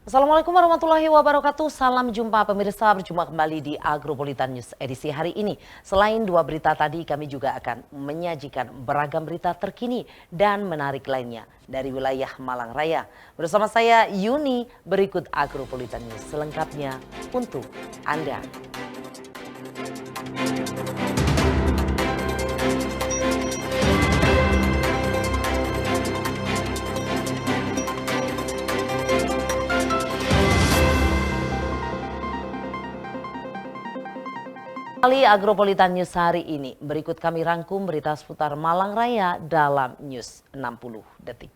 Assalamualaikum warahmatullahi wabarakatuh. Salam jumpa pemirsa, berjumpa kembali di Agropolitan News edisi hari ini. Selain dua berita tadi, kami juga akan menyajikan beragam berita terkini dan menarik lainnya dari wilayah Malang Raya. Bersama saya Yuni, berikut Agropolitan News selengkapnya untuk Anda. Kali Agropolitan News hari ini, berikut kami rangkum berita seputar Malang Raya dalam News 60 Detik.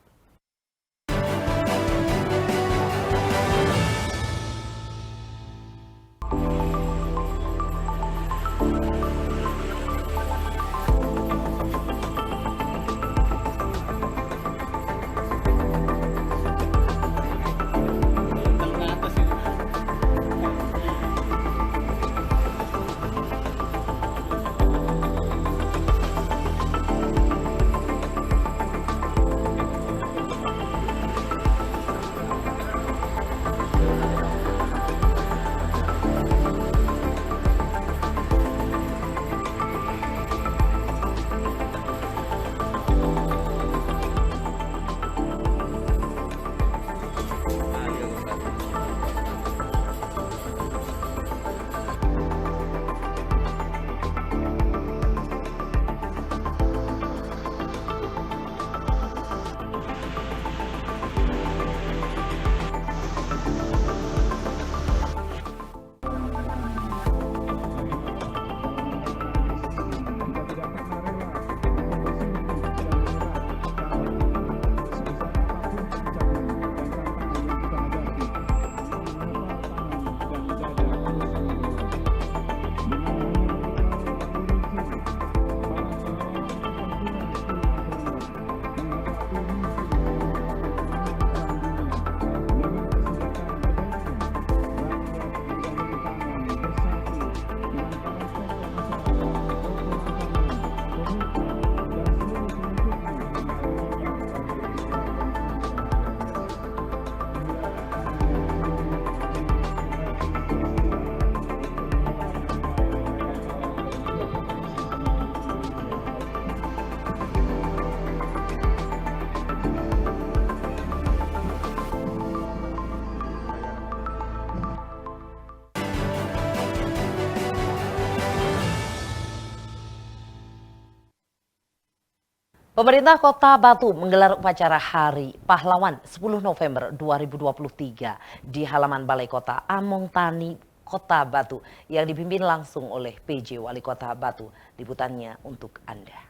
Pemerintah Kota Batu menggelar upacara Hari Pahlawan 10 November 2023 di halaman Balai Kota Among Tani, Kota Batu yang dipimpin langsung oleh PJ Wali Kota Batu. Liputannya untuk Anda.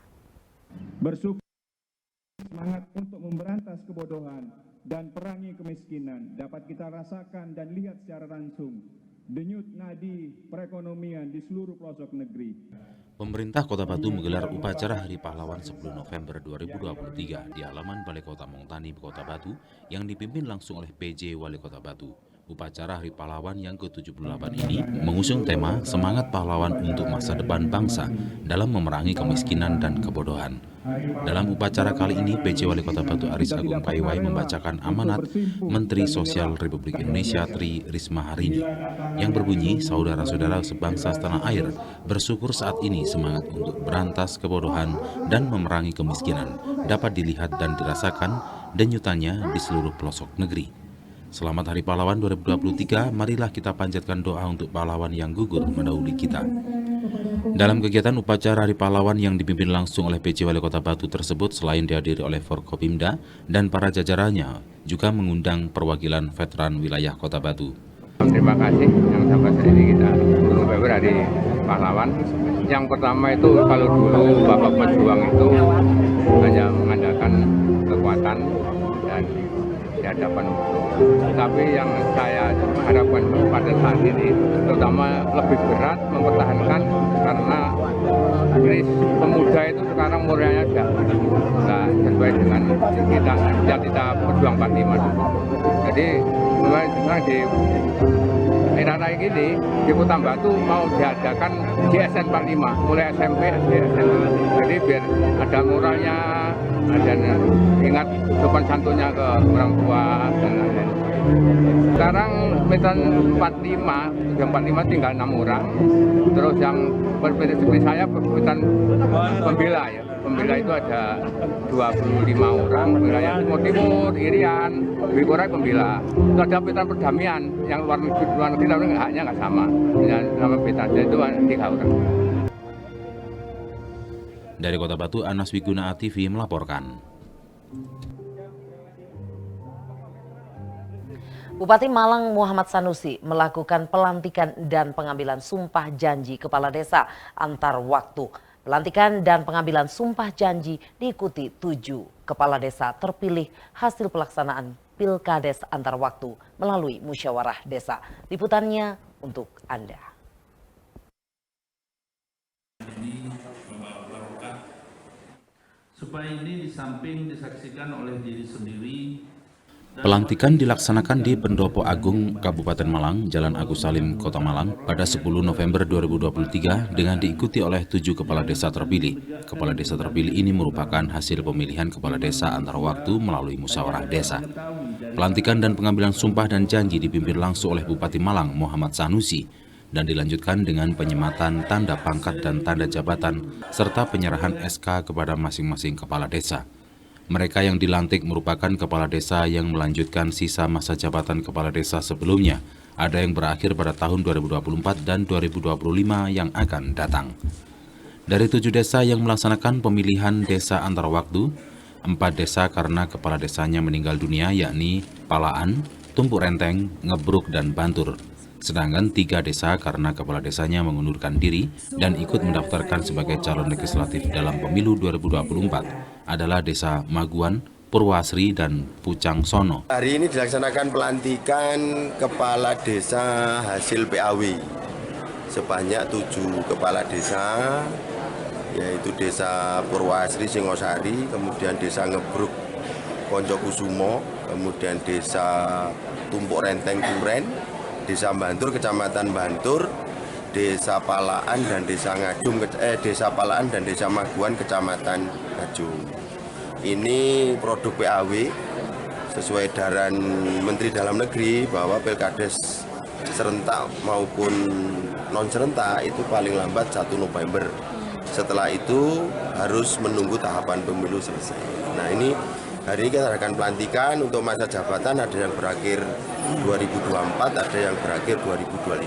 Bersyukur semangat untuk memberantas kebodohan dan perangi kemiskinan dapat kita rasakan dan lihat secara langsung denyut nadi perekonomian di seluruh pelosok negeri. Pemerintah Kota Batu menggelar upacara Hari Pahlawan 10 November 2023 di halaman Balai Kota Among Tani, Kota Batu yang dipimpin langsung oleh PJ Wali Kota Batu. Upacara Hari Pahlawan yang ke-78 ini mengusung tema Semangat Pahlawan untuk Masa Depan Bangsa dalam memerangi kemiskinan dan kebodohan. Dalam upacara kali ini, PJ Wali Kota Batu Aris Agung Paiwai membacakan amanat Menteri Sosial Republik Indonesia Tri Risma Harini yang berbunyi, saudara-saudara sebangsa setanah air, bersyukur saat ini semangat untuk berantas kebodohan dan memerangi kemiskinan dapat dilihat dan dirasakan denyutannya di seluruh pelosok negeri. Selamat Hari Pahlawan 2023, marilah kita panjatkan doa untuk pahlawan yang gugur mendahului kita. Dalam kegiatan upacara Hari Pahlawan yang dipimpin langsung oleh PJ Wali Kota Batu tersebut, selain dihadiri oleh Forkopimda dan para jajarannya, juga mengundang perwakilan veteran wilayah Kota Batu. Terima kasih yang sampai saat ini kita November Hari Pahlawan. Yang pertama itu kalau dulu Bapak Pejuang itu hanya mengandalkan kekuatan dan di hadapan musuh. Tapi yang saya harapkan pada saat ini terutama lebih berat mempertahankan karena ini pemuda itu sekarang umurnya sudah nggak sesuai dengan kita pejuang 45 dulu. Jadi memang di era ini di Kota Batu mau diadakan JSN 45 mulai SMP, SD, SMA. Jadi biar ada moralnya, ada ingat sopan santunnya ke orang tua dan lain-lain. Sekarang medan 45, yang 45 tinggal 6 orang. Terus yang seperti saya medan pembela ya. Pembela itu ada 25 orang. Pembela yang timur, Irian, Bikorai pembela. Itu ada medan perdamaian yang luar negeri tapi haknya nggak sama. Nama medannya itu 3 orang. Dari Kota Batu, Anas Wiguna TV melaporkan. Bupati Malang Muhammad Sanusi melakukan pelantikan dan pengambilan sumpah janji kepala desa antar waktu. Pelantikan dan pengambilan sumpah janji diikuti 7 kepala desa terpilih hasil pelaksanaan Pilkades antar waktu melalui musyawarah desa. Liputannya untuk Anda. Supaya ini di samping disaksikan oleh diri sendiri. Pelantikan dilaksanakan di Pendopo Agung, Kabupaten Malang, Jalan Agus Salim, Kota Malang, pada 10 November 2023 dengan diikuti oleh 7 kepala desa terpilih. Kepala desa terpilih ini merupakan hasil pemilihan kepala desa antar waktu melalui musyawarah desa. Pelantikan dan pengambilan sumpah dan janji dipimpin langsung oleh Bupati Malang Muhammad Sanusi dan dilanjutkan dengan penyematan tanda pangkat dan tanda jabatan serta penyerahan SK kepada masing-masing kepala desa. Mereka yang dilantik merupakan kepala desa yang melanjutkan sisa masa jabatan kepala desa sebelumnya. Ada yang berakhir pada tahun 2024 dan 2025 yang akan datang. Dari 7 desa yang melaksanakan pemilihan desa antar waktu, 4 desa karena kepala desanya meninggal dunia yakni Palaan, Tumpuk Renteng, Ngebruk, dan Bantur. Sedangkan 3 desa karena kepala desanya mengundurkan diri dan ikut mendaftarkan sebagai calon legislatif dalam pemilu 2024 adalah Desa Maguan, Purwasri, dan Pucang Sono. Hari ini dilaksanakan pelantikan kepala desa hasil PAW sebanyak 7 kepala desa, yaitu Desa Purwasri Singosari, kemudian Desa Ngebruk Poncokusumo, kemudian Desa Tumpuk Renteng Duren, Desa Bantur Kecamatan Bantur, Desa Palaan dan Desa Ngajum, Desa Palaan dan Desa Maguan Kecamatan Ngajum. Ini produk PAW sesuai edaran Menteri Dalam Negeri bahwa Pilkades serentak maupun non serentak itu paling lambat 1 November. Setelah itu harus menunggu tahapan pemilu selesai. Nah, ini hari ini kita akan pelantikan untuk masa jabatan, ada yang berakhir 2024, ada yang berakhir 2025.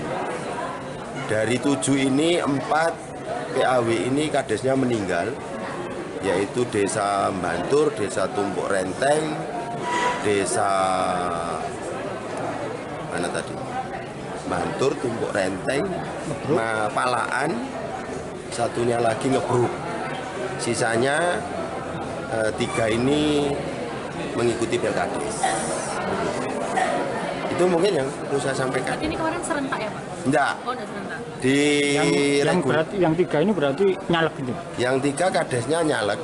Dari 7 ini 4 PAW ini kadesnya meninggal, yaitu Desa Bantur, Desa Tumpuk Renteng, Desa mana tadi? Bantur, Tumpuk Renteng, Palaan, satunya lagi Ngebruk. Sisanya 3 ini mengikuti Pilkades. Itu mungkin yang perlu saya sampaikan. Ini kemarin serentak ya Pak? Enggak. Oh, enggak serentak. Yang 3 ini berarti nyalek gitu? Yang 3 kadesnya nyalek.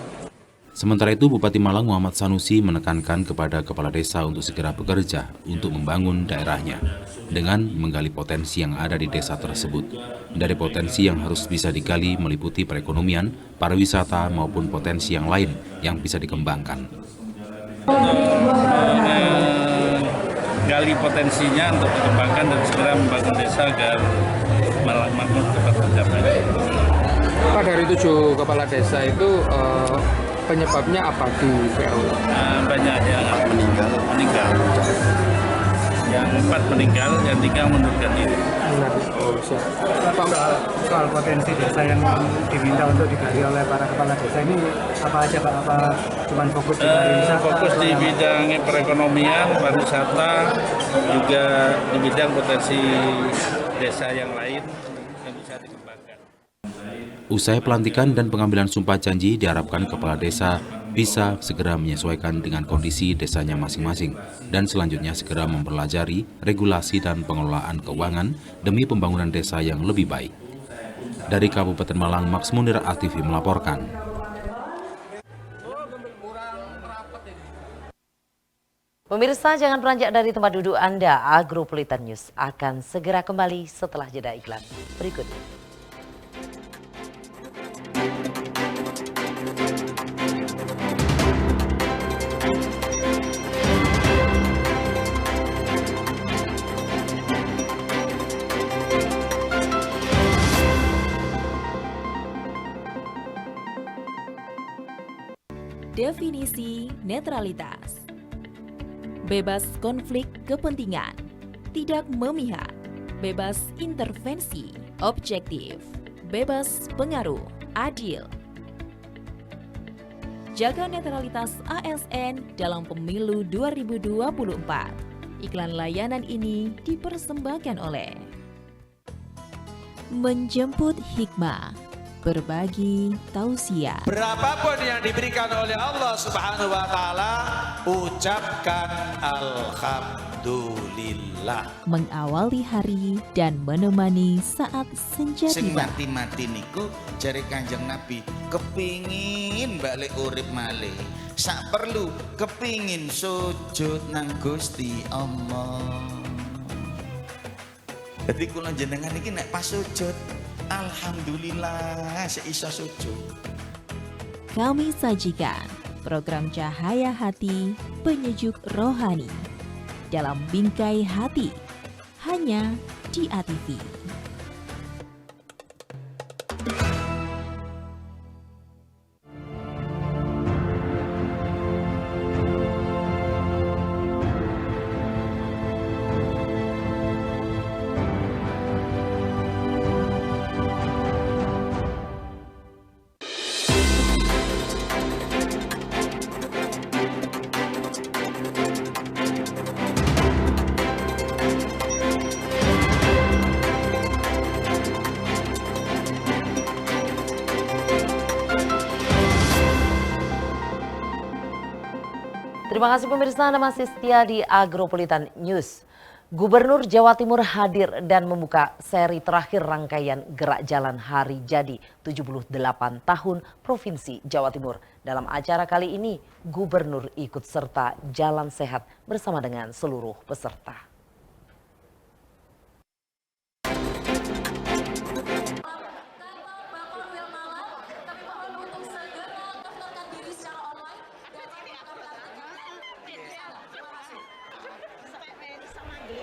Sementara itu, Bupati Malang Muhammad Sanusi menekankan kepada kepala desa untuk segera bekerja untuk membangun daerahnya dengan menggali potensi yang ada di desa tersebut. Dari potensi yang harus bisa digali meliputi perekonomian, pariwisata maupun potensi yang lain yang bisa dikembangkan. Gali potensinya untuk dikembangkan dan segera membangun desa agar Malang makmur cepat tercapai. Pak, dari 7 kepala desa itu penyebabnya apa di PAW? Banyak yang meninggal. Yang 4 meninggal, yang 3 mengundurkan diri. Oh, siap. Soal potensi desa yang diminta untuk digali oleh para kepala desa ini apa aja Pak? Apa cuma fokus di pariwisata? Fokus di bidang perekonomian, pariwisata, juga di bidang potensi desa yang lain yang bisa dikembangkan. Usai pelantikan dan pengambilan sumpah janji, diharapkan kepala desa bisa segera menyesuaikan dengan kondisi desanya masing-masing dan selanjutnya segera mempelajari regulasi dan pengelolaan keuangan demi pembangunan desa yang lebih baik. Dari Kabupaten Malang, Max Munir ATV melaporkan. Pemirsa, jangan beranjak dari tempat duduk Anda. Agropolitan News akan segera kembali setelah jeda iklan berikut ini. Prinsip netralitas. Bebas konflik kepentingan, tidak memihak, bebas intervensi, objektif, bebas pengaruh, adil. Jaga netralitas ASN dalam pemilu 2024. Iklan layanan ini dipersembahkan oleh Menjemput Hikmah, berbagi tausiah. Berapapun yang diberikan oleh Allah Subhanahu wa taala, ucapkan alhamdulillah. Mengawali hari dan menemani saat senja Sing tiba. mati-mati niku jare Kanjeng Nabi kepingin balik urip malih. Sak perlu kepingin sujud nang Gusti Allah. Jadi kula jenengan iki nek pas sujud, alhamdulillah seiso sujud. Kami sajikan program Cahaya Hati, penyejuk rohani dalam Bingkai Hati, hanya di ATV. Terima kasih pemirsa, Anda masih setia di Agropolitan News. Gubernur Jawa Timur hadir dan membuka seri terakhir rangkaian Gerak Jalan Hari Jadi 78 tahun Provinsi Jawa Timur. Dalam acara kali ini, Gubernur ikut serta jalan sehat bersama dengan seluruh peserta.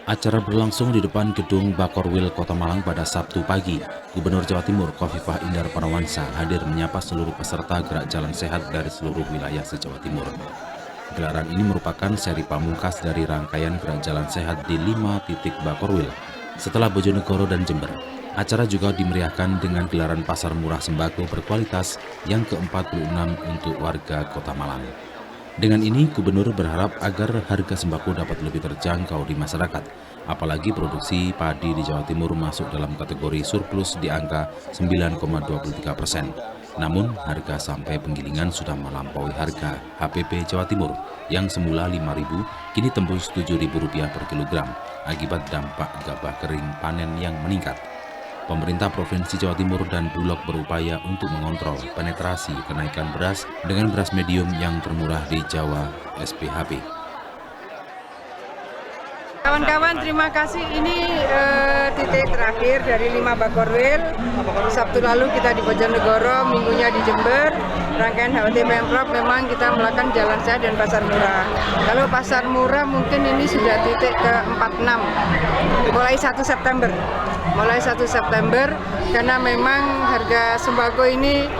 Acara berlangsung di depan gedung Bakorwil Kota Malang pada Sabtu pagi. Gubernur Jawa Timur Khofifah Indar Parawansa hadir menyapa seluruh peserta gerak jalan sehat dari seluruh wilayah se-Jawa Timur. Gelaran ini merupakan seri pamungkas dari rangkaian gerak jalan sehat di 5 titik Bakorwil setelah Bojonegoro dan Jember. Acara juga dimeriahkan dengan gelaran pasar murah sembako berkualitas yang ke-46 untuk warga Kota Malang. Dengan ini, Gubernur berharap agar harga sembako dapat lebih terjangkau di masyarakat, apalagi produksi padi di Jawa Timur masuk dalam kategori surplus di angka 9,23%. Namun, harga sampai penggilingan sudah melampaui harga HPP Jawa Timur yang semula Rp5.000, kini tembus Rp7.000 per kilogram akibat dampak gabah kering panen yang meningkat. Pemerintah Provinsi Jawa Timur dan Bulog berupaya untuk mengontrol penetrasi kenaikan beras dengan beras medium yang termurah di Jawa, SPHP. Kawan-kawan, terima kasih. Ini titik terakhir dari 5 Bakorwil. Sabtu lalu kita di Bojonegoro, minggunya di Jember. Rangkaian HOT Pemprov memang kita melakukan jalan sehat dan pasar murah. Kalau pasar murah mungkin ini sudah titik ke-46, mulai 1 September. Mulai 1 September, karena memang harga sembako ini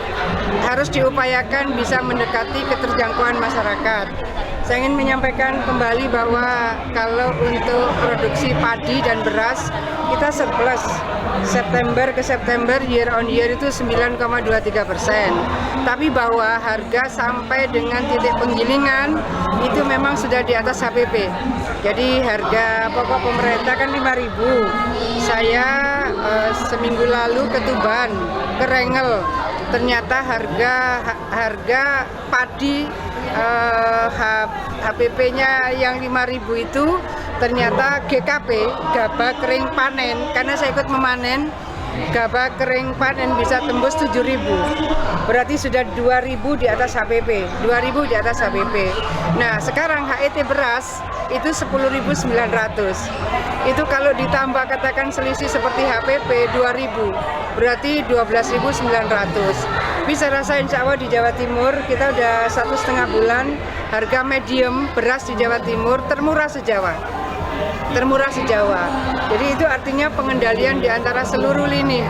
harus diupayakan bisa mendekati keterjangkauan masyarakat. Saya ingin menyampaikan kembali bahwa kalau untuk produksi padi dan beras, kita surplus September ke September year on year itu 9,23%. Tapi bahwa harga sampai dengan titik penggilingan itu memang sudah di atas HPP. Jadi harga pokok pemerintah kan 5.000. Saya seminggu lalu ke Tuban, ke Rengel, ternyata harga padi HPP-nya yang 5.000 itu ternyata GKP, gabah kering panen, karena saya ikut memanen, gabah kering panen bisa tembus 7.000. Berarti sudah 2.000 di atas HPP, 2.000 di atas HPP. Nah, sekarang HET beras itu 10.900. Itu kalau ditambah katakan selisih seperti HPP 2.000, berarti 12.900. Bisa rasa insya Allah di Jawa Timur kita udah 1,5 bulan harga medium beras di Jawa Timur termurah se-Jawa. termurah se-Jawa. Jadi itu artinya pengendalian di antara seluruh lini.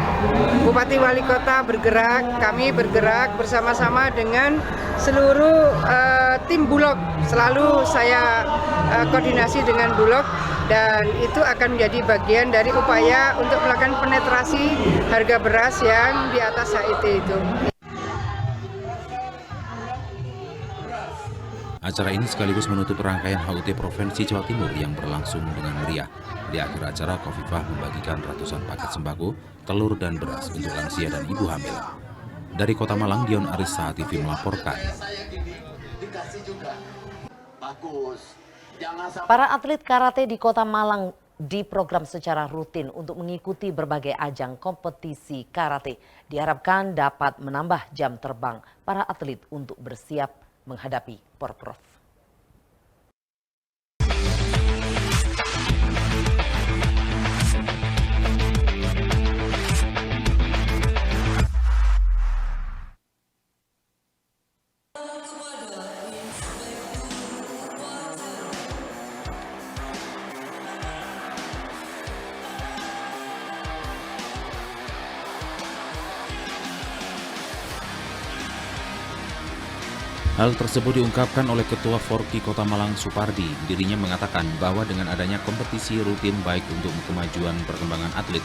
Bupati Wali Kota bergerak, kami bergerak bersama-sama dengan seluruh tim Bulog. Selalu saya koordinasi dengan Bulog dan itu akan menjadi bagian dari upaya untuk melakukan penetrasi harga beras yang di atas HIT itu. Acara ini sekaligus menutup rangkaian HUT Provinsi Jawa Timur yang berlangsung dengan meriah. Di akhir acara, Khofifah membagikan ratusan paket sembako, telur dan beras untuk lansia dan ibu hamil. Dari Kota Malang, Dion Arissa TV melaporkan. Para atlet karate di Kota Malang diprogram secara rutin untuk mengikuti berbagai ajang kompetisi karate. Diharapkan dapat menambah jam terbang para atlet untuk bersiap menghadapi Porprov. Hal tersebut diungkapkan oleh Ketua Forki Kota Malang Supardi. Dirinya mengatakan bahwa dengan adanya kompetisi rutin baik untuk kemajuan perkembangan atlet,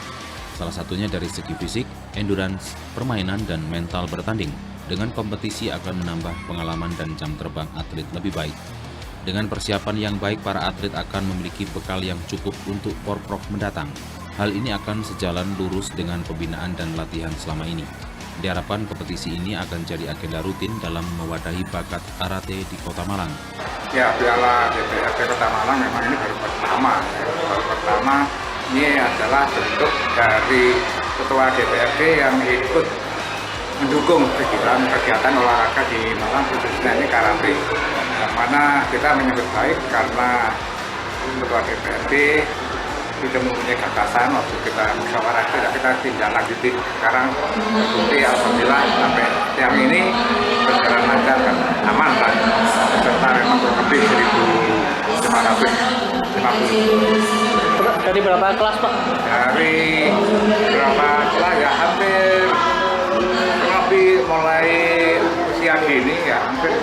salah satunya dari segi fisik, endurance, permainan, dan mental bertanding. Dengan kompetisi akan menambah pengalaman dan jam terbang atlet lebih baik. Dengan persiapan yang baik, para atlet akan memiliki bekal yang cukup untuk Porprov mendatang. Hal ini akan sejalan lurus dengan pembinaan dan latihan selama ini. Diharapkan kompetisi ini akan jadi agenda rutin dalam mewadahi bakat karate di Kota Malang. Ya, Piala DPRD Kota Malang memang ini baru pertama. Baru pertama ini adalah bentuk dari Ketua DPRD yang ikut mendukung kegiatan olahraga di Malang, khususnya ini karate. Yang mana kita menyebut baik karena Ketua DPRD sudah mempunyai gagasan waktu kita musyawarah itu, kita tindak lanjuti. Sekarang terbukti alhamdulillah sampai yang ini berjalan lancar dan aman lah. Serta memang lebih 1.550. Dari berapa kelas, Pak? Dari berapa kelas ya, hampir lebih mulai usia dini ya hampir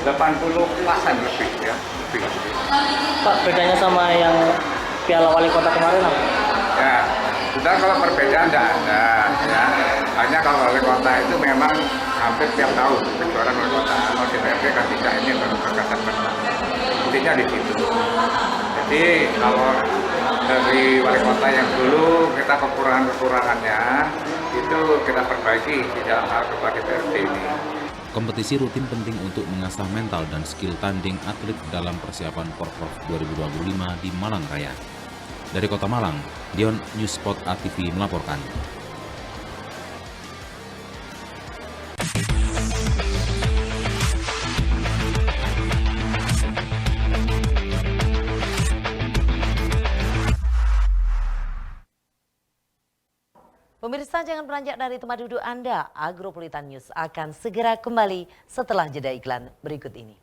80 kelasan lebih ya. Lebih. Pak, bedanya sama yang Piala Wali Kota kemarin apa? Ya, sudah kalau perbedaan tidak ada ya. Hanya kalau Wali Kota itu memang hampir tiap tahun kejuaraan Wali Kota. Kalau DPRD kan tidak, ini baru gagasan pertama. Intinya di situ. Jadi kalau dari Wali Kota yang dulu kita kekurangannya itu kita perbaiki di dalam hal Ketua DPRD ini. Kompetisi rutin penting untuk mengasah mental dan skill tanding atlet dalam persiapan Porprov 2025 di Malang Raya. Dari Kota Malang, Dion Newspot ATV melaporkan. Pemirsa, jangan beranjak dari tempat duduk Anda. Agropolitan News akan segera kembali setelah jeda iklan berikut ini.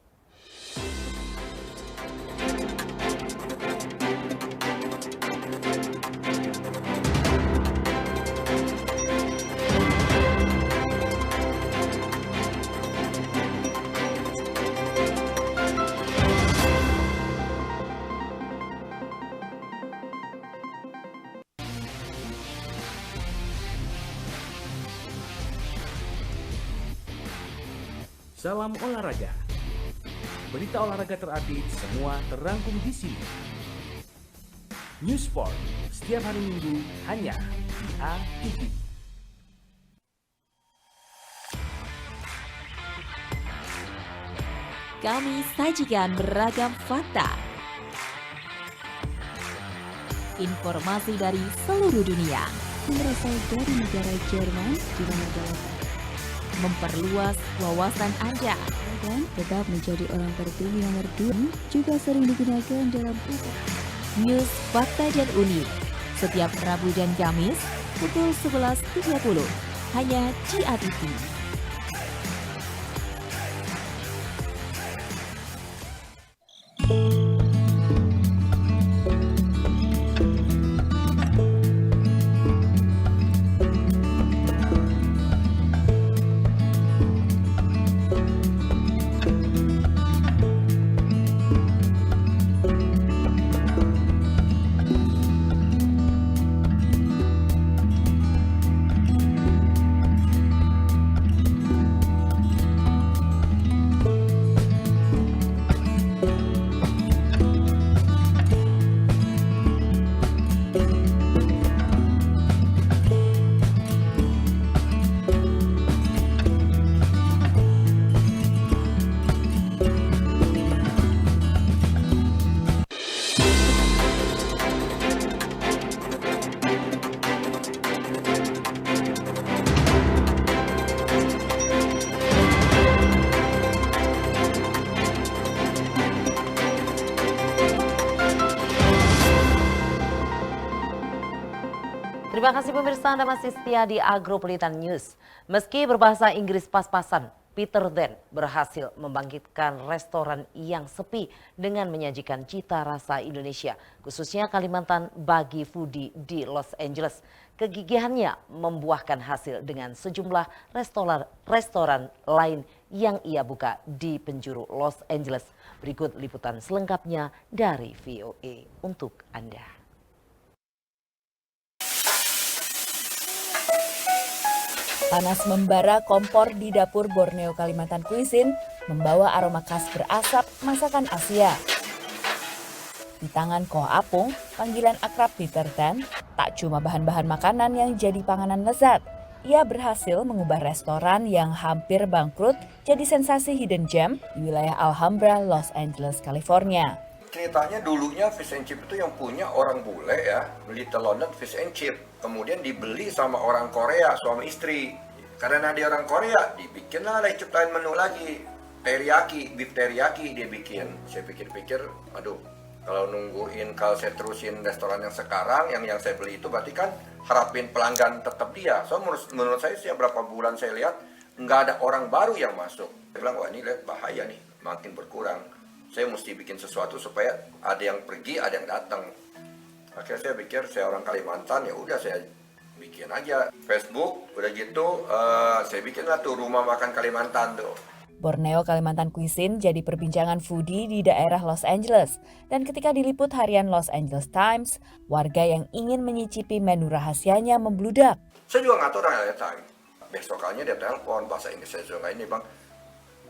Salam olahraga. Berita olahraga terupdate semua terangkum di sini. News Sport setiap hari Minggu hanya di ATV. Kami sajikan beragam fakta, informasi dari seluruh dunia, berasal dari negara Jerman di mana dalam memperluas wawasan Anda dan tetap menjadi orang terpilih nomor 2 juga sering digunakan dalam News Fakta dan Unik setiap Rabu dan Kamis pukul 11.30 hanya di ATV. Terima kasih pemirsa, Anda masih setia di Agropolitan News. Meski berbahasa Inggris pas-pasan, Peter Dan berhasil membangkitkan restoran yang sepi dengan menyajikan cita rasa Indonesia, khususnya Kalimantan bagi foodie di Los Angeles. Kegigihannya membuahkan hasil dengan sejumlah restoran lain yang ia buka di penjuru Los Angeles. Berikut liputan selengkapnya dari VOA untuk Anda. Panas membara kompor di dapur Borneo Kalimantan Cuisine membawa aroma khas berasap masakan Asia. Di tangan Ko Apung, panggilan akrab Peter Dan, tak cuma bahan-bahan makanan yang jadi panganan lezat. Ia berhasil mengubah restoran yang hampir bangkrut jadi sensasi hidden gem di wilayah Alhambra, Los Angeles, California. Ceritanya dulunya fish and chip itu yang punya orang bule ya, Little London Fish and Chip. Kemudian dibeli sama orang Korea, suami istri. Karena dia orang Korea, dibikinlah ciptain menu lagi. Teriyaki, beef teriyaki dia bikin. Saya pikir-pikir, aduh, kalau kalau saya terusin restoran yang sekarang, yang saya beli itu berarti kan harapin pelanggan tetap dia. So menurut saya sih berapa bulan saya lihat, nggak ada orang baru yang masuk. Saya bilang, wah ini lihat bahaya nih, makin berkurang. Saya mesti bikin sesuatu supaya ada yang pergi, ada yang datang. Akhirnya saya pikir saya orang Kalimantan, ya udah saya bikin aja Facebook, udah gitu saya bikinlah tuh rumah makan Kalimantan tuh. Borneo Kalimantan Cuisine jadi perbincangan foodie di daerah Los Angeles. Dan ketika diliput harian Los Angeles Times, warga yang ingin menyicipi menu rahasianya membludak. Saya juga nggak tahu orang Time. Besokannya dia telepon bahasa Inggris saya juga ini bang.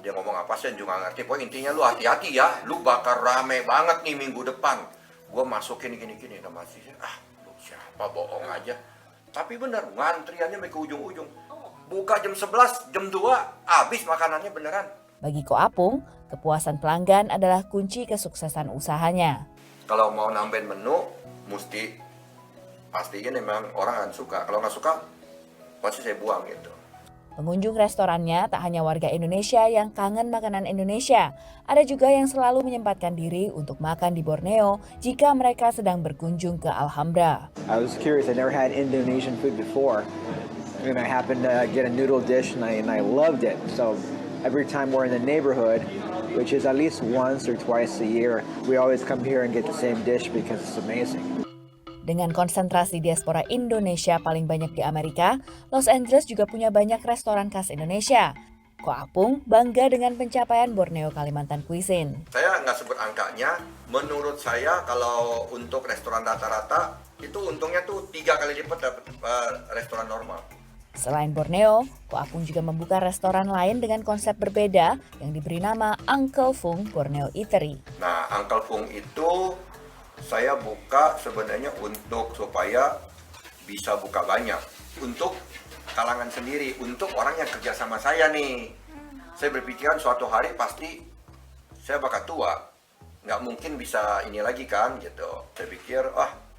Dia ngomong apa saya juga nggak ngerti. Pokoknya intinya lu hati-hati ya, lu bakal rame banget nih minggu depan. Gue masukin gini-gini, nah masih lu siapa bohong aja. Tapi bener, ngantriannya sampai ke ujung-ujung. Buka jam 11, jam 2, habis makanannya beneran. Bagi Ko Apung, kepuasan pelanggan adalah kunci kesuksesan usahanya. Kalau mau nambahin menu, mesti pastiin memang orang akan suka. Kalau nggak suka, pasti saya buang gitu. Pengunjung restorannya tak hanya warga Indonesia yang kangen makanan Indonesia, ada juga yang selalu menyempatkan diri untuk makan di Borneo jika mereka sedang berkunjung ke Alhambra. I was curious, I never had Indonesian food before, and I happened to get a noodle dish and I loved it. So every time we're in the neighborhood, which is at least once or twice a year, we always come here and get the same dish because it's amazing. Dengan konsentrasi diaspora Indonesia paling banyak di Amerika, Los Angeles juga punya banyak restoran khas Indonesia. Ko Apung bangga dengan pencapaian Borneo Kalimantan Cuisine. Saya nggak sebut angkanya, menurut saya kalau untuk restoran rata-rata, itu untungnya tuh 3 kali lipat dapat restoran normal. Selain Borneo, Ko Apung juga membuka restoran lain dengan konsep berbeda yang diberi nama Uncle Fung Borneo Eatery. Nah, Uncle Fung itu saya buka sebenarnya untuk supaya bisa buka banyak. Untuk kalangan sendiri, untuk orang yang kerja sama saya nih. Saya berpikiran suatu hari pasti saya bakal tua. Nggak mungkin bisa ini lagi kan gitu. Saya pikir,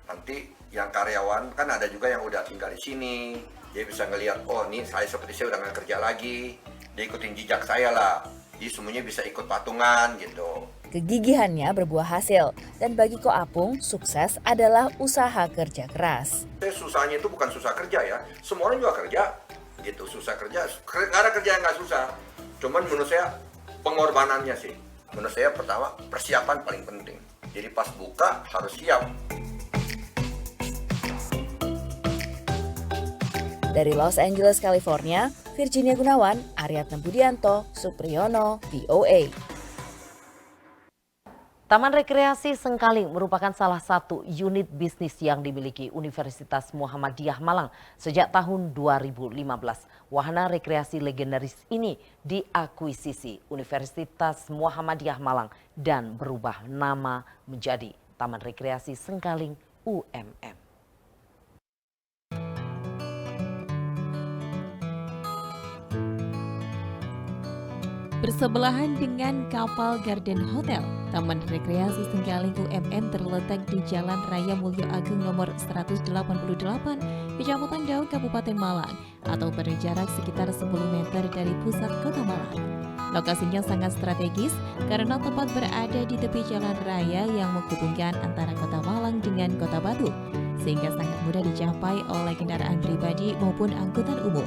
nanti yang karyawan kan ada juga yang udah tinggal di sini. Dia bisa ngelihat, oh nih saya seperti saya udah nggak kerja lagi. Dia ikutin jejak saya lah. Jadi semuanya bisa ikut patungan gitu. Kegigihannya berbuah hasil, dan bagi Ko Apung, sukses adalah usaha kerja keras. Susahnya itu bukan susah kerja ya, semua orang juga kerja, gitu. Susah kerja, nggak ada kerja yang nggak susah. Cuman menurut saya pengorbanannya sih. Menurut saya pertama persiapan paling penting. Jadi pas buka harus siap. Dari Los Angeles, California, Virginia Gunawan, Aryatna Budianto, Supriyono, VOA. Taman Rekreasi Sengkaling merupakan salah satu unit bisnis yang dimiliki Universitas Muhammadiyah Malang sejak tahun 2015. Wahana rekreasi legendaris ini diakuisisi Universitas Muhammadiyah Malang dan berubah nama menjadi Taman Rekreasi Sengkaling UMM. Bersebelahan dengan Kapal Garden Hotel, Taman Rekreasi Sengkaling UMM terletak di Jalan Raya Mulyo Agung nomor 188, Kecamatan Daun, Kabupaten Malang, atau berjarak sekitar 10 meter dari pusat kota Malang. Lokasinya sangat strategis karena tempat berada di tepi jalan raya yang menghubungkan antara kota Malang dengan kota Batu, sehingga sangat mudah dicapai oleh kendaraan pribadi maupun angkutan umum.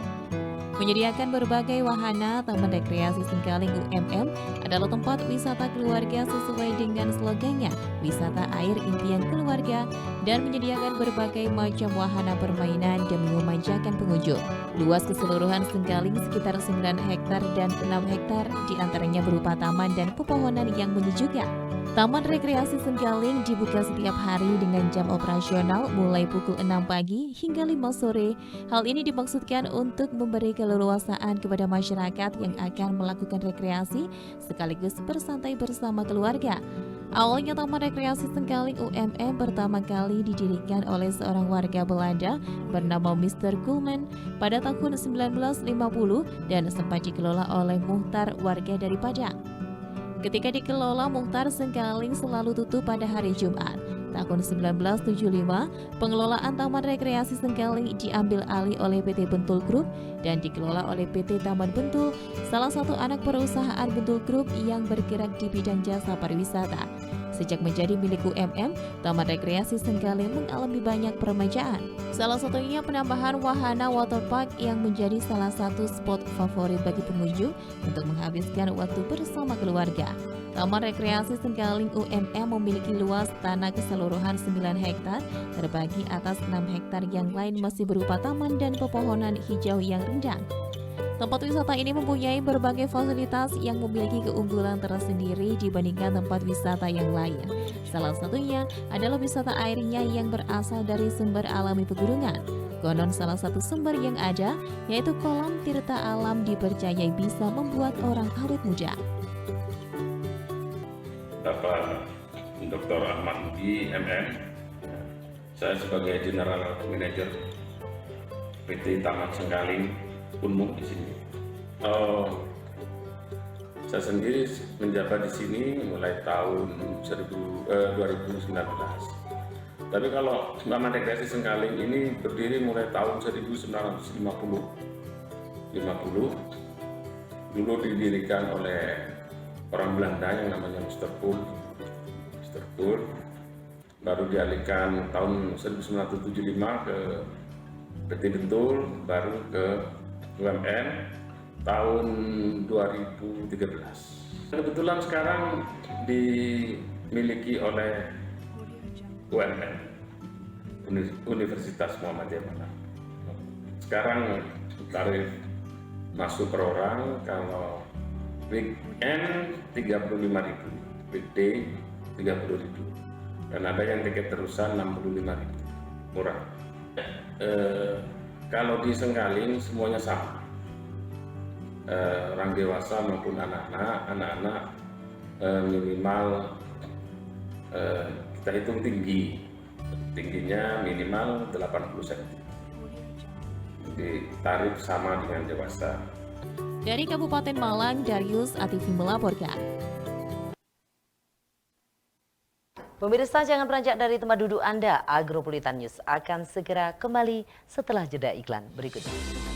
Menyediakan berbagai wahana, Taman Rekreasi Sengkaling UMM adalah tempat wisata keluarga sesuai dengan slogannya, wisata air impian keluarga, dan menyediakan berbagai macam wahana permainan demi memanjakan pengunjung. Luas keseluruhan Sengkaling sekitar 9 hektar dan 6 hektar, diantaranya berupa taman dan pepohonan yang menyejukkan. Taman Rekreasi Sengkaling dibuka setiap hari dengan jam operasional mulai pukul 6 pagi hingga 5 sore. Hal ini dimaksudkan untuk memberi keleluasaan kepada masyarakat yang akan melakukan rekreasi sekaligus bersantai bersama keluarga. Awalnya Taman Rekreasi Sengkaling UMM pertama kali didirikan oleh seorang warga Belanda bernama Mr. Kuhlman pada tahun 1950 dan sempat dikelola oleh Muhtar, warga dari Padang. Ketika dikelola, Muhtar Sengkaling selalu tutup pada hari Jumat. Tahun 1975, pengelolaan Taman Rekreasi Sengkaling diambil alih oleh PT Bentul Group dan dikelola oleh PT Taman Bentul, salah satu anak perusahaan Bentul Group yang bergerak di bidang jasa pariwisata. Sejak menjadi milik UMM, Taman Rekreasi Sengkaling mengalami banyak permajaan. Salah satunya penambahan wahana waterpark yang menjadi salah satu spot favorit bagi pengunjung untuk menghabiskan waktu bersama keluarga. Taman Rekreasi Sengkaling UMM memiliki luas tanah keseluruhan 9 hektar, terbagi atas 6 hektar yang lain masih berupa taman dan pepohonan hijau yang rindang. Tempat wisata ini mempunyai berbagai fasilitas yang memiliki keunggulan tersendiri dibandingkan tempat wisata yang lain. Salah satunya adalah wisata airnya yang berasal dari sumber alami pegunungan. Konon salah satu sumber yang ada, yaitu kolam tirta alam, dipercayai bisa membuat orang awet muda. Bapak Dr. Ahmad Mudi, MM. Saya sebagai General Manager PT Taman Sengkaling Unmuk di sini. Saya sendiri menjabat di sini mulai tahun 2019. Tapi kalau Taman Rekreasi Sengkaling ini berdiri mulai tahun 1950. Dulu didirikan oleh orang Belanda yang namanya Mr. Kuhl. Baru dialihkan tahun 1975 ke PT Bentul, baru ke UMM tahun 2013. Kebetulan sekarang dimiliki oleh UMM, Universitas Muhammadiyah Malang. Sekarang tarif masuk per orang, kalau weekend 35.000, weekday 30.000, dan ada yang tiket terusan 65.000, murah. Kalau di Sengkaling semuanya sama, orang dewasa maupun anak-anak minimal kita hitung tingginya minimal 80 cm. Jadi tarif sama dengan dewasa. Dari Kabupaten Malang, Darius Atifi melaporkan. Pemirsa, jangan beranjak dari tempat duduk Anda. Agropolitan News akan segera kembali setelah jeda iklan berikut ini.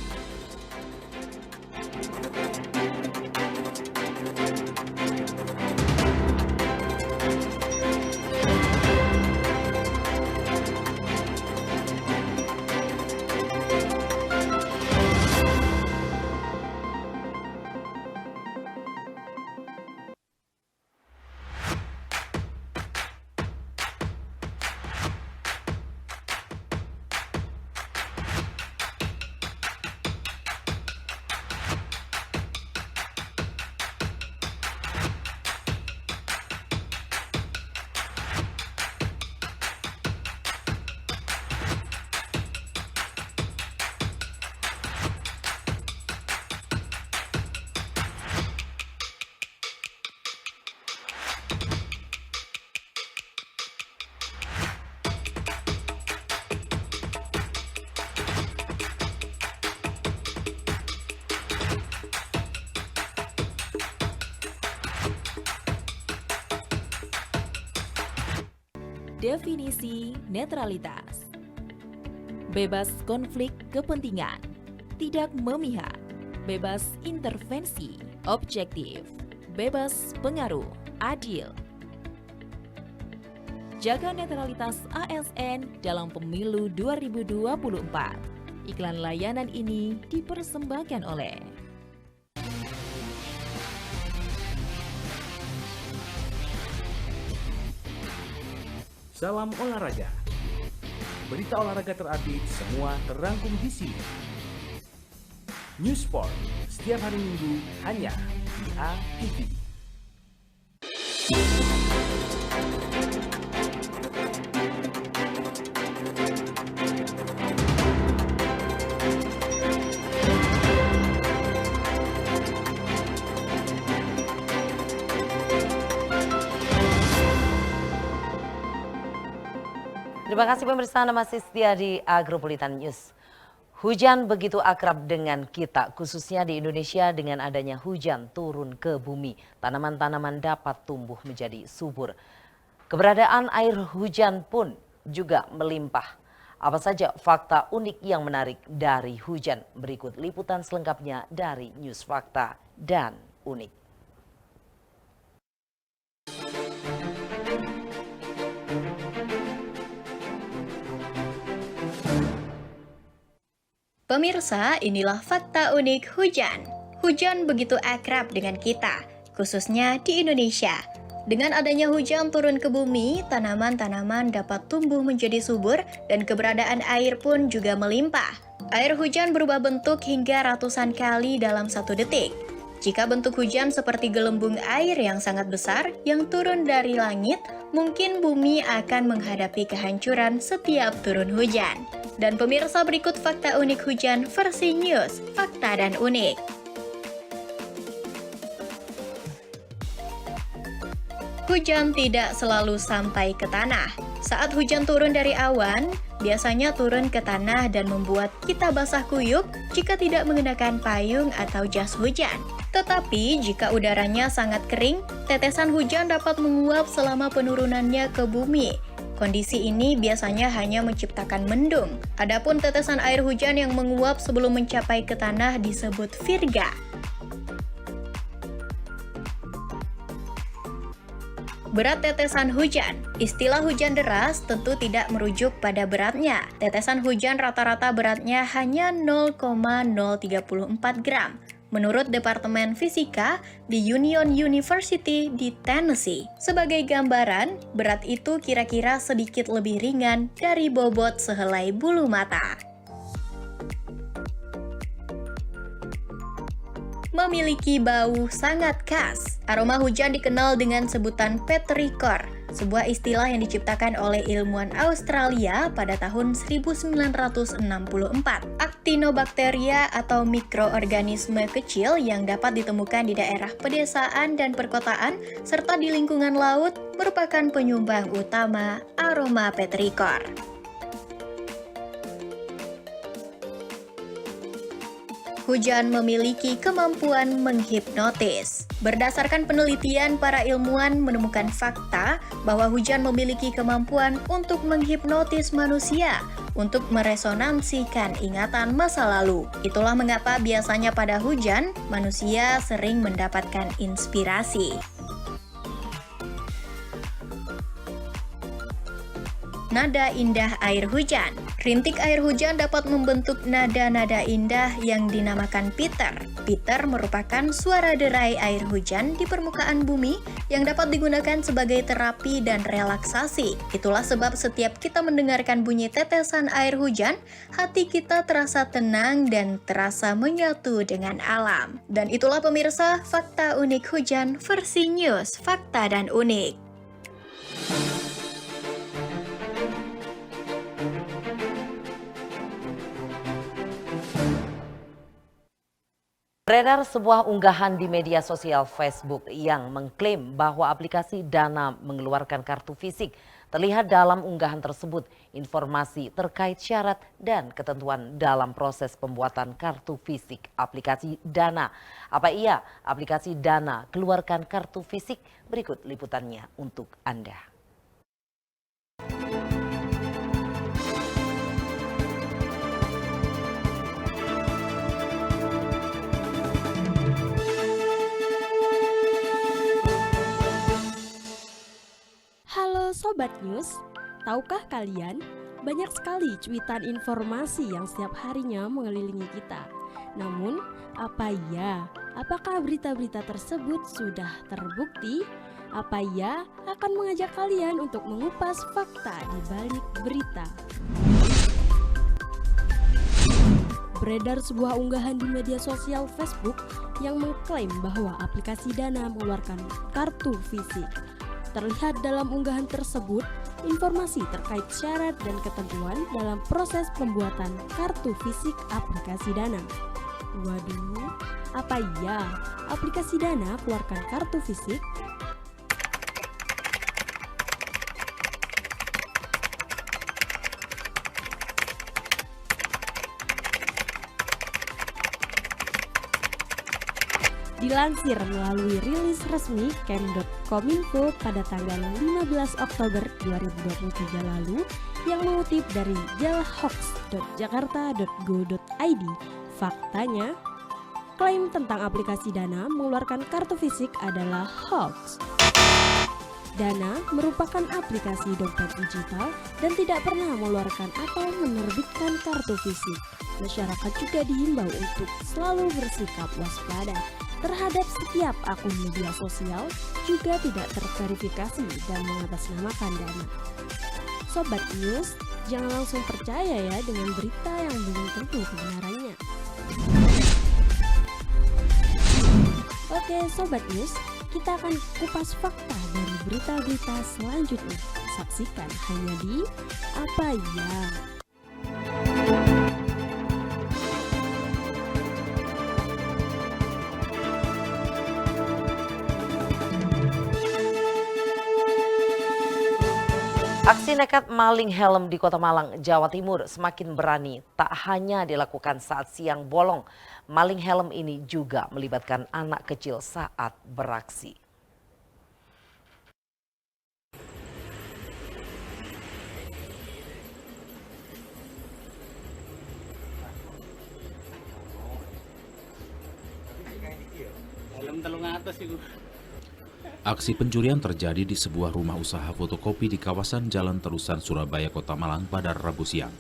Definisi netralitas. Bebas konflik kepentingan, tidak memihak, bebas intervensi, objektif, bebas pengaruh, adil. Jaga netralitas ASN dalam pemilu 2024. Iklan layanan ini dipersembahkan oleh Salam olahraga. Berita olahraga terupdate semua terangkum di sini. News Sport setiap hari Minggu hanya di ATV. Terima kasih pemirsa, Anda masih setia di Agropolitan News. Hujan begitu akrab dengan kita, khususnya di Indonesia. Dengan adanya hujan turun ke bumi, tanaman-tanaman dapat tumbuh menjadi subur. Keberadaan air hujan pun juga melimpah. Apa saja fakta unik yang menarik dari hujan? Berikut liputan selengkapnya dari News Fakta dan Unik. Pemirsa, inilah fakta unik hujan. Hujan begitu akrab dengan kita, khususnya di Indonesia. Dengan adanya hujan turun ke bumi, tanaman-tanaman dapat tumbuh menjadi subur dan keberadaan air pun juga melimpah. Air hujan berubah bentuk hingga ratusan kali dalam 1 detik. Jika bentuk hujan seperti gelembung air yang sangat besar yang turun dari langit, mungkin bumi akan menghadapi kehancuran setiap turun hujan. Dan pemirsa, berikut fakta unik hujan versi News, Fakta dan Unik. Hujan tidak selalu sampai ke tanah. Saat hujan turun dari awan, biasanya turun ke tanah dan membuat kita basah kuyup jika tidak mengenakan payung atau jas hujan. Tetapi jika udaranya sangat kering, tetesan hujan dapat menguap selama penurunannya ke bumi. Kondisi ini biasanya hanya menciptakan mendung. Adapun tetesan air hujan yang menguap sebelum mencapai ke tanah disebut virga. Berat tetesan hujan. Istilah hujan deras tentu tidak merujuk pada beratnya. Tetesan hujan rata-rata beratnya hanya 0,034 gram. Menurut Departemen Fisika di Union University di Tennessee. Sebagai gambaran, berat itu kira-kira sedikit lebih ringan dari bobot sehelai bulu mata. Memiliki bau sangat khas. Aroma hujan dikenal dengan sebutan petrichor, sebuah istilah yang diciptakan oleh ilmuwan Australia pada tahun 1964. Actinobacteria atau mikroorganisme kecil yang dapat ditemukan di daerah pedesaan dan perkotaan serta di lingkungan laut merupakan penyumbang utama aroma petrichor. Hujan memiliki kemampuan menghipnotis. Berdasarkan penelitian, para ilmuwan menemukan fakta bahwa hujan memiliki kemampuan untuk menghipnotis manusia untuk meresonansikan ingatan masa lalu. Itulah mengapa biasanya pada hujan, manusia sering mendapatkan inspirasi. Nada indah air hujan. Rintik air hujan dapat membentuk nada-nada indah yang dinamakan piter. Piter merupakan suara derai air hujan di permukaan bumi yang dapat digunakan sebagai terapi dan relaksasi. Itulah sebab setiap kita mendengarkan bunyi tetesan air hujan, hati kita terasa tenang dan terasa menyatu dengan alam. Dan itulah pemirsa, fakta unik hujan versi News, Fakta dan Unik. Beredar sebuah unggahan di media sosial Facebook yang mengklaim bahwa aplikasi Dana mengeluarkan kartu fisik. Terlihat dalam unggahan tersebut informasi terkait syarat dan ketentuan dalam proses pembuatan kartu fisik aplikasi Dana. Apa iya aplikasi Dana keluarkan kartu fisik? Berikut liputannya untuk Anda. Halo Sobat News, tahukah kalian banyak sekali cuitan informasi yang setiap harinya mengelilingi kita. Namun, apakah berita-berita tersebut sudah terbukti? Apa ya akan mengajak kalian untuk mengupas fakta di balik berita. Beredar sebuah unggahan di media sosial Facebook yang mengklaim bahwa aplikasi Dana mengeluarkan kartu fisik. Terlihat dalam unggahan tersebut informasi terkait syarat dan ketentuan dalam proses pembuatan kartu fisik aplikasi Dana. Waduh, apa ya aplikasi Dana keluarkan kartu fisik? Dilansir melalui rilis resmi Kem.Kominfo pada tanggal 15 Oktober 2023 lalu yang mengutip dari jalhoax.jakarta.go.id, faktanya, klaim tentang aplikasi Dana mengeluarkan kartu fisik adalah hoax. Dana merupakan aplikasi dompet digital dan tidak pernah mengeluarkan atau menerbitkan kartu fisik. Masyarakat juga dihimbau untuk selalu bersikap waspada terhadap setiap akun media sosial, juga tidak terverifikasi dan mengatasnamakan Dana. Sobat News, jangan langsung percaya ya dengan berita yang belum tentu kebenarannya. Oke Sobat News, kita akan kupas fakta dari berita-berita selanjutnya. Saksikan hanya di Apa Ya. Aksi nekat maling helm di Kota Malang, Jawa Timur semakin berani. Tak hanya dilakukan saat siang bolong, maling helm ini juga melibatkan anak kecil saat beraksi. Helm telung atas itu. Aksi pencurian terjadi di sebuah rumah usaha fotokopi di kawasan Jalan Terusan, Surabaya, Kota Malang pada Rabu siang.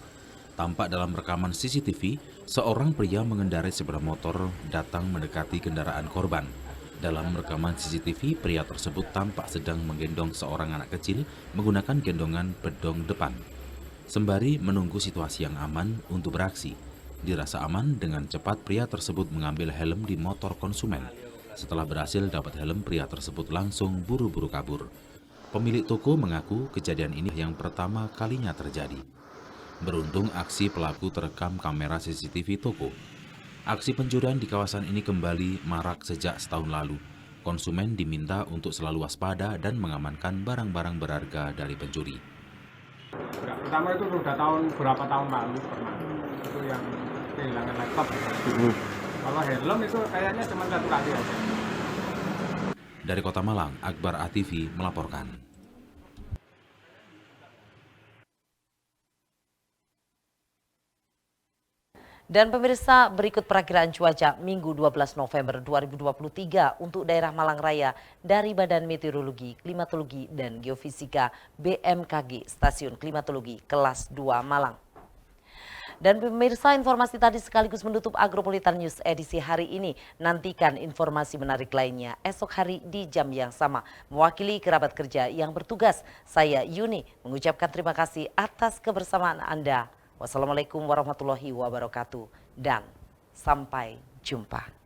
Tampak dalam rekaman CCTV, seorang pria mengendarai sepeda motor datang mendekati kendaraan korban. Dalam rekaman CCTV, pria tersebut tampak sedang menggendong seorang anak kecil menggunakan gendongan bedong depan. Sembari menunggu situasi yang aman untuk beraksi. Dirasa aman, dengan cepat pria tersebut mengambil helm di motor konsumen. Setelah berhasil dapat helm, pria tersebut langsung buru-buru kabur. Pemilik toko mengaku kejadian ini yang pertama kalinya terjadi. Beruntung aksi pelaku terekam kamera CCTV toko. Aksi pencurian di kawasan ini kembali marak sejak setahun lalu. Konsumen diminta untuk selalu waspada dan mengamankan barang-barang berharga dari pencuri. Pertama itu sudah berapa tahun lalu pernah. Itu yang kehilangan laptop. Kalau helm itu kayaknya cuma satu kali aja. Dari Kota Malang, Akbar ATV melaporkan. Dan pemirsa, berikut perakiraan cuaca Minggu 12 November 2023 untuk daerah Malang Raya dari Badan Meteorologi, Klimatologi, dan Geofisika BMKG Stasiun Klimatologi Kelas 2 Malang. Dan pemirsa, informasi tadi sekaligus menutup Agropolitan News edisi hari ini. Nantikan informasi menarik lainnya esok hari di jam yang sama. Mewakili kerabat kerja yang bertugas, saya Yuni mengucapkan terima kasih atas kebersamaan Anda. Wassalamualaikum warahmatullahi wabarakatuh dan sampai jumpa.